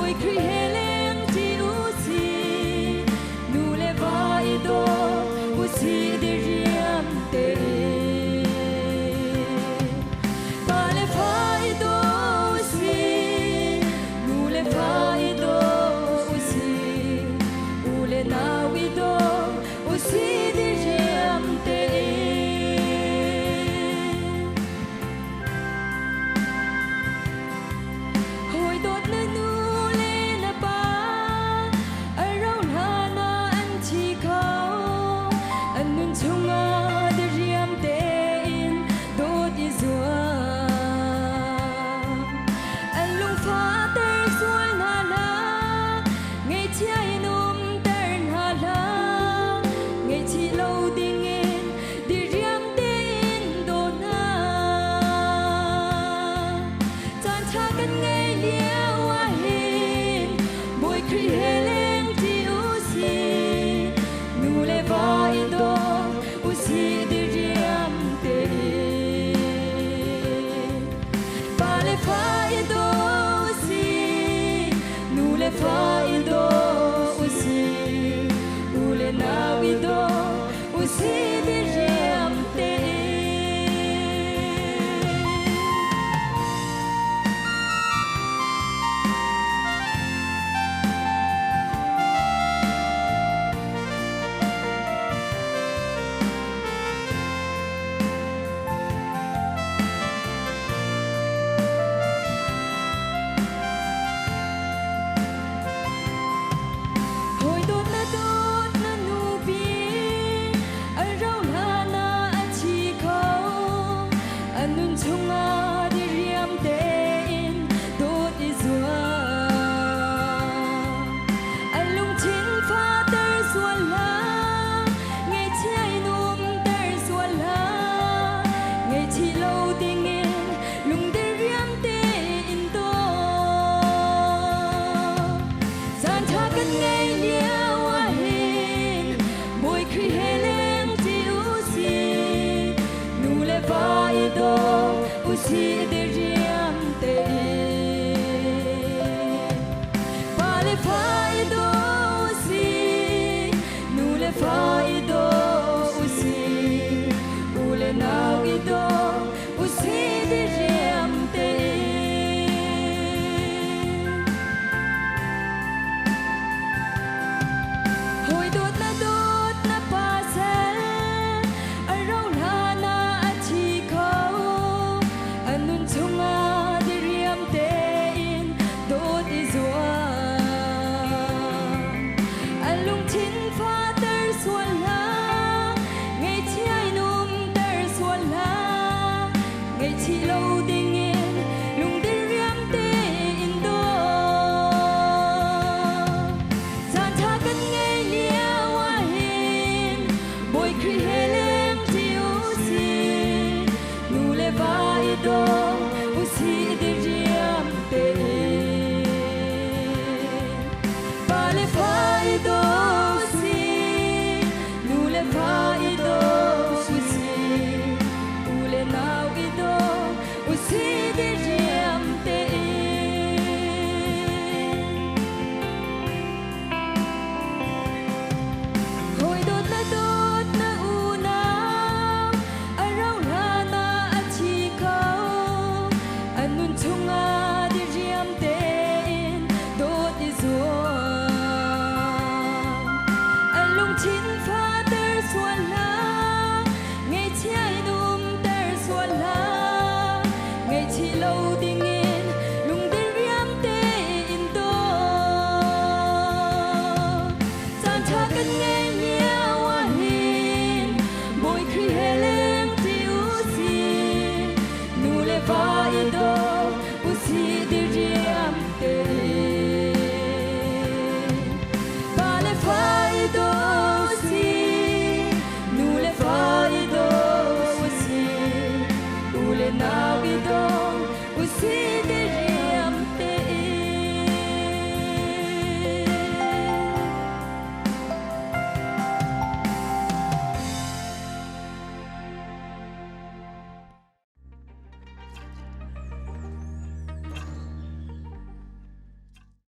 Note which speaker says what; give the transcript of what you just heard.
Speaker 1: môi khi helen ti usi nu le vai do usi de riam te pa le vai do usi nu le vai do usi u le na wi do usi de riam te vai do usi ule na wi do usi de riam te usi de riam te pa le vai do usi nu le vai do usi u le na wi do usi de riam te hoi dot na pa sa arau la na chi ko nun chunga de riam te in dot izwa alung chin fa ter swala ngai chiai num ter swala ngai chi lo ding in lung de riam te in do san tha kan ngai lia wa hin boy kri helem ti usi nu le vai do usi de riam te pa le vai do usi nu le vai do usi u le na wi do usi de riam te hoi dot na una arau la na chi ko nun chunga de riam te in dot izwa alung chin fa ter swala ngai chiai num ter swala ngai chi lo di